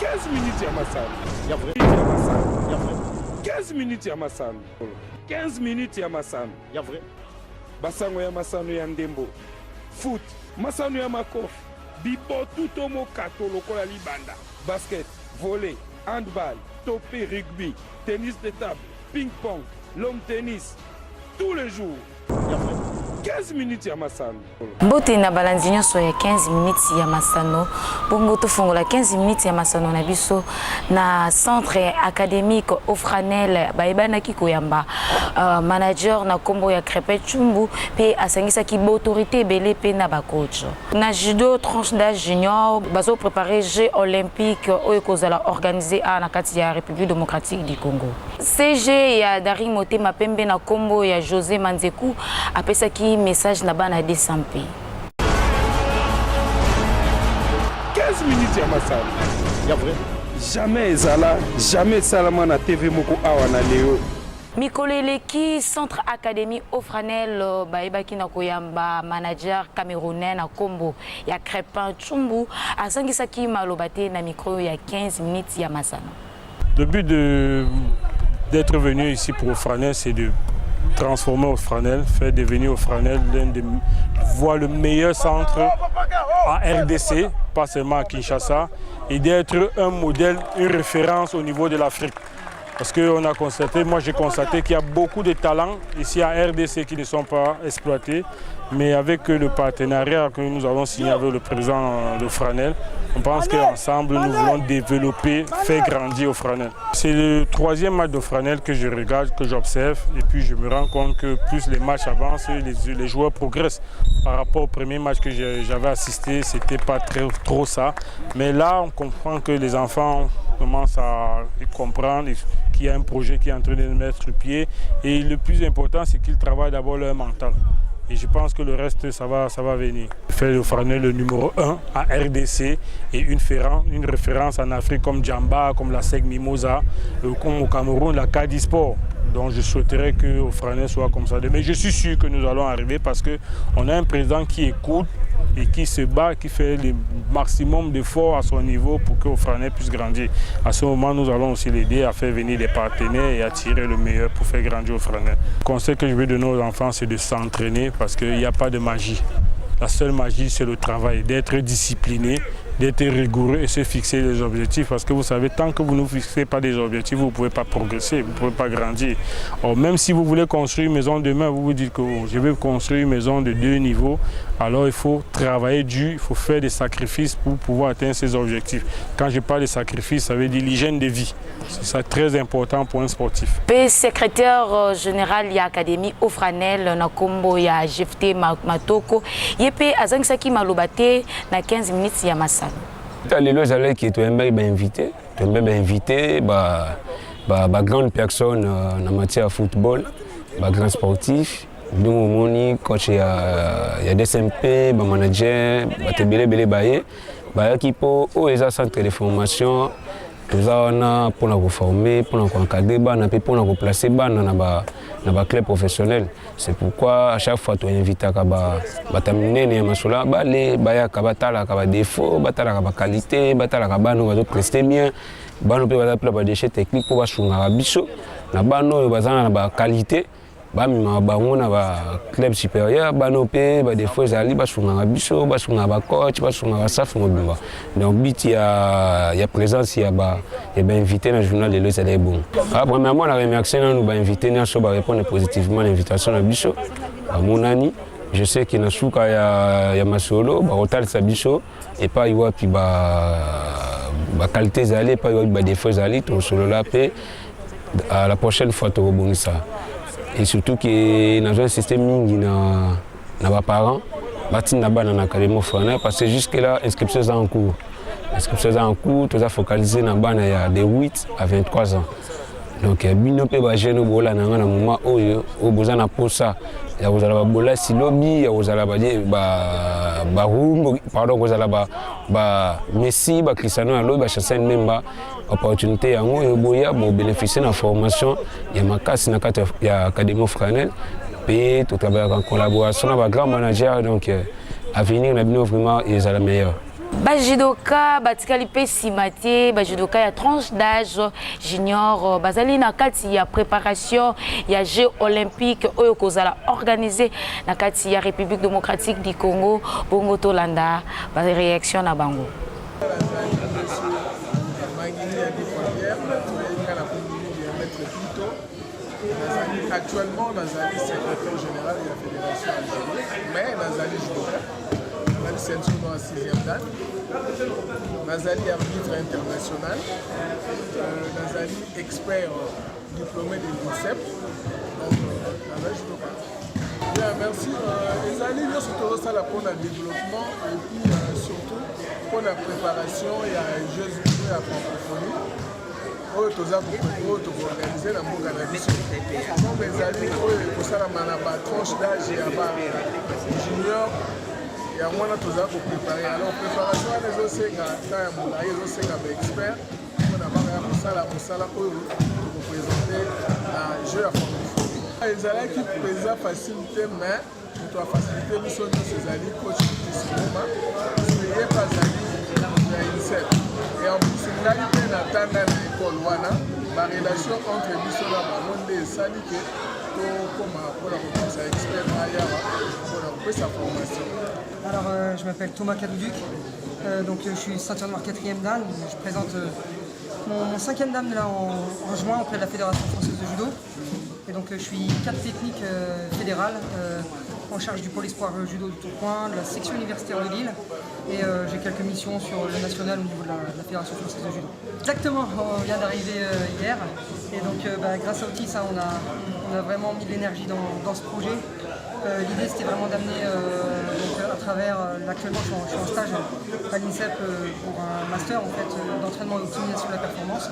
15 minutes ya masano. Ya vrai. Ya masano. Ya vrai. 15 minutes ya masano. 15 minutes ya masano. Ya vrai. Basango ya masano ya ndembo. Foot. Masano ya makofi. Bipo tuto mo kato lokola libanda. Basket, volley, handball, topé, rugby, tennis de table, ping-pong, long tennis. Tous les jours. Ya vrai. 15 minutes ya masano. Mbote na balanzi nyonso ya 15 minutes ya masano. Bongo tofungola 15 minutes ya masano na biso na centre académique Ofranel baebanaki koyamba manager na kombo ya Crépin Tshumbu pe asangisa ki ba autorité belé pe na ba coach. Na judo tranche d'âge junior bazo préparer Jeux olympiques oyo kozala organisé na kati ya République démocratique du Congo. CG ya Dari Motema Pembe na kombo ya José Manzeku apesaki message na bana de Sampi. 15 minutes ya masano. Ya vrai. Jamais ezala, jamais salama na TV moko awa na leo. Mikoleleki centre académie Ofranel baebaki na koyamba manager camerounais na kombo ya Crépin Tshumbu asangisaki malobate na micro ya 15 minutes ya masano. Le but d'être venu ici pour Ofranel, c'est de transformer Ofranel, faire devenir Ofranel voir le meilleur centre en RDC, pas seulement à Kinshasa, et d'être un modèle, une référence au niveau de l'Afrique. Parce que moi j'ai constaté qu'il y a beaucoup de talents ici à RDC qui ne sont pas exploités, mais avec le partenariat que nous avons signé avec le président de Ofranel, on pense qu'ensemble nous voulons développer, faire grandir Ofranel. C'est le 3e match d'Ofranel que je regarde, que j'observe, et puis je me rends compte que plus les matchs avancent, les joueurs progressent. Par rapport au premier match que j'avais assisté, c'était pas trop ça, mais là on comprend que les enfants commencent à comprendre qu'il y a un projet qui est en train de mettre sur pied, et le plus important c'est qu'ils travaillent d'abord leur mental. Et je pense que le reste, ça va venir. Faire le Ofranel le numéro 1 à RDC et une référence en Afrique comme Djamba, comme la SEG Mimosa, comme au Cameroun, la Cadi Sport. Donc je souhaiterais que Ofranel soit comme ça. Mais je suis sûr que nous allons arriver parce qu'on a un président qui écoute et qui se bat, qui fait le maximum d'efforts à son niveau pour que Ofranel puisse grandir. À ce moment, nous allons aussi l'aider à faire venir des partenaires et à tirer le meilleur pour faire grandir Ofranel. Le conseil que je veux donner aux enfants, c'est de s'entraîner parce qu'il n'y a pas de magie. La seule magie, c'est le travail, d'être discipliné, d'être rigoureux et se fixer des objectifs. Parce que vous savez, tant que vous ne fixez pas des objectifs, vous ne pouvez pas progresser, vous ne pouvez pas grandir. Or, même si vous voulez construire une maison demain, vous vous dites que je vais construire une maison de 2 niveaux, alors il faut travailler dur, il faut faire des sacrifices pour pouvoir atteindre ces objectifs. Quand je parle de sacrifices, ça veut dire l'hygiène de vie. C'est ça très important pour un sportif. Le secrétaire général de l'Académie Ofranel, Nakombo ya Jefte Matoko, yepe azangisaki malobate na 15 minutes ya masano. Les gens qui sont invités, grandes personnes en matière de football, grands sportifs. Nous avons coach, il y a des SMP, des managers, qui pour les centres de formation, nous avons pour nous former, pour nous encadrer, pour nous placer dans le club professionnel. C'est pourquoi à chaque fois tu es invité à terminer les matchs là, les défauts, les qualités, les rester bien, les déchets techniques pour la qualité. Club supérieur, des fois donc il y a présence, il y a invité dans le journal de l'Ouest. Premièrement, la remercie nous invité à répondre positivement à l'invitation à Bicho. À mon ami, je sais qu'il y a Masolo, Rotal Sabicho, et pas il y a qualité zali, pas il y a des fois zali, tout solo là, à la prochaine fois tu rebondis ça. Et surtout que dans un système mingi na parents bâti na bana na académie Ofranel parce que jusque là inscription est en cours. Inscription est en cours, tout ça focalisé na bana ya de 8 à 23 ans. Donc bino pe ba jeune bola na ngana moment oyo o bozana posa ya ozala ba bola silobi ya ozala ba rumbo pardon ozala ba Messi ba Cristiano Ronaldo ba Chancel Memba opportunité yango yo boya bo bénéficier na formation ya makasi na kati ya académie Ofranel pe to travailler en collaboration avec grand manager donc à venir na bino vraiment ils sont les meilleurs. Bajudoka batikali pe simate bajudoka ya tranche d'âge junior bazali na kati ya préparation ya Jeux olympiques oyo kozala organisé na kati ya République démocratique du Congo bongo tolanda ba réaction na bango. Actuellement, Nazali est secrétaire général de la fédération algérienne, mais Nazali judoka. Nazali ceinture noire 6e dan. Nazali arbitre international. Nazali expert diplômé de l'INSEP. Donc, Nazali judoka. Bien, merci. Nazali, nous sommes tous là pour le développement et puis surtout pour la préparation et les Jeux de la francophonie. Oyo toza organiser na mboka na biso donc ezali oyo kosalama na batranche d'âge ya ba junior ya mwana toza koprépare alors préparation wana ezosenga ta ya molai ezosenga baexpert mpona baka kosala mosala oyo tokoprésente na jeu ya francophonie ezalaki mpenza facile te mais moto afacilité biso nyonso ezali coach tisimoma ye mpe azali ya INSEP et en plus ngai mpe natanda na école wana barelation entre biso na bango nde esali ke tokoma mpona kopesa expert ayawa mpona kopesa formation. Alors je m'appelle Thomas Kadouduc, donc je suis ceinture noire 4e dan, je présente mon 5e dan là en juin auprès de la Fédération française de judo. Et donc je suis cadre technique fédéral en charge du pôle espoir judo du Tourcoing, de la section universitaire de Lille et j'ai quelques missions sur le national au niveau de la Fédération française de judo. Exactement, on vient d'arriver hier et donc grâce à Otis on a vraiment mis de l'énergie dans ce projet. L'idée c'était vraiment d'amener à travers, actuellement je suis en stage à l'INSEP pour un master en fait, d'entraînement et d'optimisation de la performance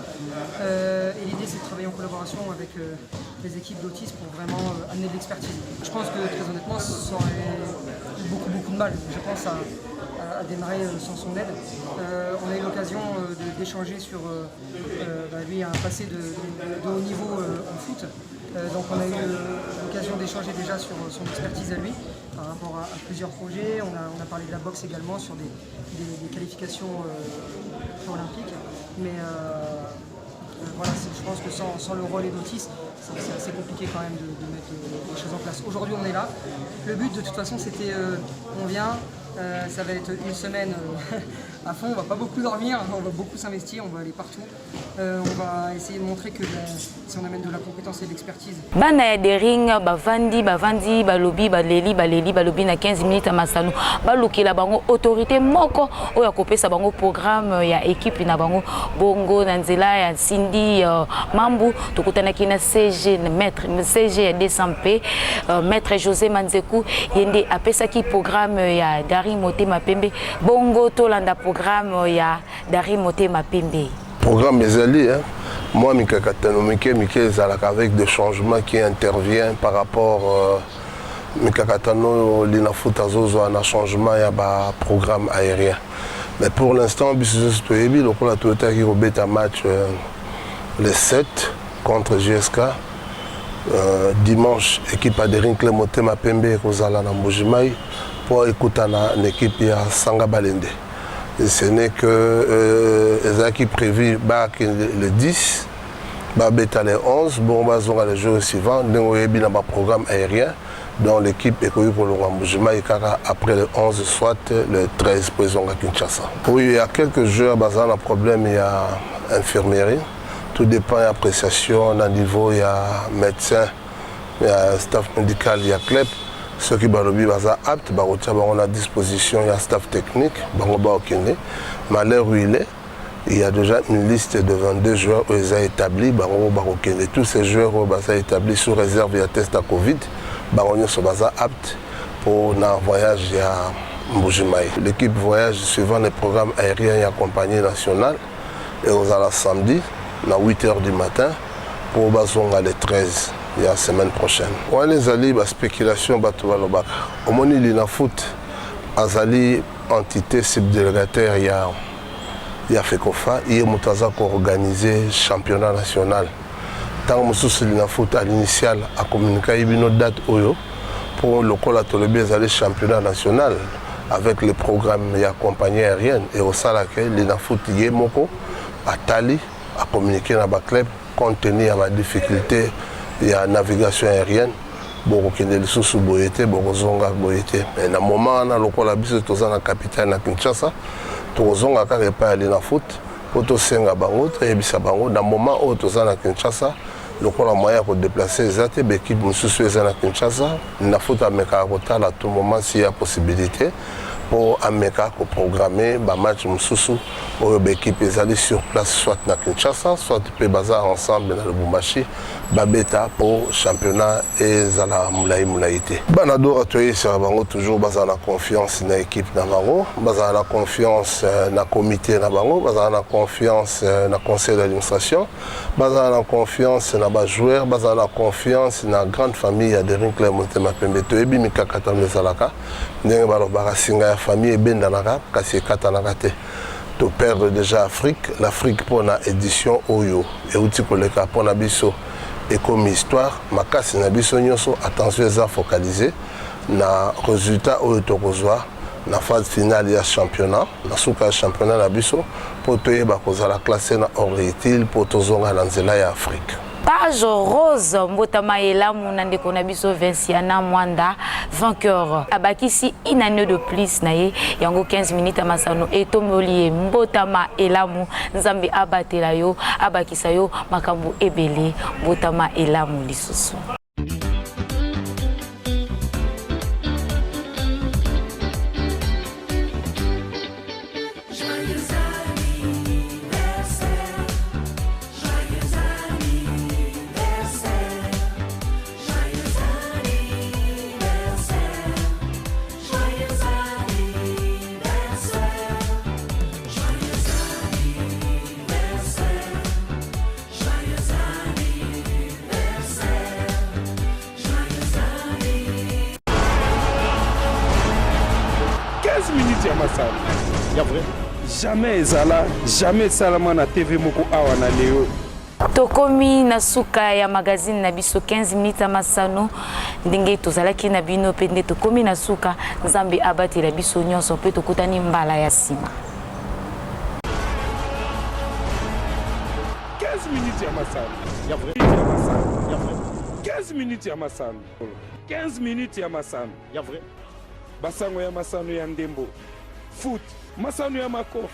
et l'idée c'est de travailler en collaboration avec les équipes d'Otis pour vraiment amener de l'expertise. Je pense que très honnêtement ça aurait eu beaucoup de mal, je pense à démarrer sans son aide. On a eu l'occasion d'échanger sur lui un passé de haut niveau en foot. Donc on a eu l'occasion d'échanger déjà sur son expertise à lui par rapport à plusieurs projets. On a parlé de la boxe également sur des qualifications olympiques. Mais voilà, je pense que sans le relais d'Otis, c'est assez compliqué quand même de mettre les choses en place. Aujourd'hui on est là. Le but de toute façon c'était on vient. Ça va être une semaine à fond, on va pas beaucoup dormir, on va beaucoup s'investir, on va aller partout. On va essayer de montrer que si on amène de la compétence et de l'expertise. Bana ya de ring bavandi balobi balobi na 15 minutes à Masano balukila bango autorité moko oyo akopesa bango programme ya équipe na bango bongo na nzela ya Cindy Mambu tokutanaki na CG ya 200p maître José Manzeku yende apesaki programme ya Dari Motema Pembe bongo tolanda programme ya Dari Motema Pembe. Programme Ezali, hein? Moi, Mikakatano ezalaka avec des changements qui interviennent par rapport Mikakatano l'inafoot azozo un changement ya ba programme aérien. Mais pour l'instant, biso toyebi lokola Toyota qui robet un match le 7 contre JSK. Dimanche, équipe Adering Motema Pembe kozala na Mbujimai pour écouter une équipe ya Sanga Balende. Et ce n'est que qui prévu le 10, le 11, bon, on va les jours suivants, nous avons un programme aérien dont l'équipe est connue pour le Rwambujima et après le 11, soit le 13 pour les Kinshasa. Oui, il y a quelques jours, il y a un problème, il y a infirmerie. Tout dépend de l'appréciation, au niveau, il y a médecin, il y a staff médical, il y a CLEP. Ceux qui sont aptes, on a à disposition, il y a staff technique, mais à l'heure où il y a déjà une liste de 22 joueurs où ils ont établi, tous ces joueurs ont établi sous réserve et test à Covid, ils sont aptes pour un voyage à Mbujimai. L'équipe voyage suivant les programmes aériens et compagnie nationale, et on a samedi, à 8h du matin, pour le 13. La semaine prochaine. On a les spéculation au moins il y a foot azali entité subdélégataire il y a FECOFA il y a organisé championnat national. Tant que il y a foot à l'initial à communiquer une date oyo pour le col à Tolobé azali championnat national avec le programme de la compagnie aérienne et au sein de laquelle les foot Yemoko à Tali à communiquer dans le club compte tenu de la difficulté de la navigation aérienne. Beaucoup de sous boyete, beaucoup zonga boyete. Mais dans le moment où on a besoin de la capitale de Kinshasa, on zonga quand pas aller dans foot, pour tout senga bango, très bien bango. Dans le moment où on a Kinshasa, on a moyen de déplacer les autres équipes mususu à Kinshasa. Na foot à Meka à tout moment s'il y a possibilité pour Ameka programmer un match mususu pour l'équipe est sur place soit à Kinshasa, soit peut bazar ensemble dans le Lubumbashi. Babeta pour championnat et Zala Moulaïté. Banado atoye sur bango toujours basé la confiance dans l'équipe na bango, basé la confiance dans le comité na bango, basé la confiance dans le conseil d'administration, basé la confiance dans les joueurs, basé la confiance dans la grande famille de Rinclair Motema Pembe. To ebi mikakata mezalaka, ndenge balo barasinga ya famille ebendanaka kasi katanaka te. To perdre déjà l'Afrique pour la édition Oyo et outi koleka pour la biso. Et comme histoire, makasi na biso nyonso attention eza focalisé na résultat oyo tokozwa na phase finale ya championnat na suka championnat na biso pour toyeba kozala classé na hors utile pour tozonga na nzela ya Afrique. Page rose mbotama elamu na ndeko na biso Vinciana Mwanda vainqueur abakisi une année de plus na ye yango 15 minutes masano etomboli mbotama elamu nzambe abatela yo abakisa yo makambo ebele mbotama elamu lisusu. Jamais ezala, jamais salama na TV moko awa na leo. Tokomi na suka ya magazine na biso 15 minutes ya masano ndenge tozalaki na bino pende tokomi na suka nzambe abatela biso nyonso pe tokutani mbala ya sima. 15 minutes ya masano. Ya vrai. 15 minutes ya masano. 15 minutes ya masano. Ya vrai. Basango ya masano ya ndembo. Foot, masano ya makof,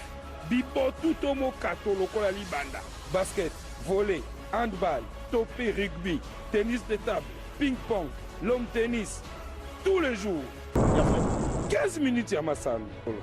bibo tuto mo kato lokola libanda, basket, volley, handball, topé, rugby, tennis de table, ping-pong, long tennis, tous les jours. 15 minutes ya masano.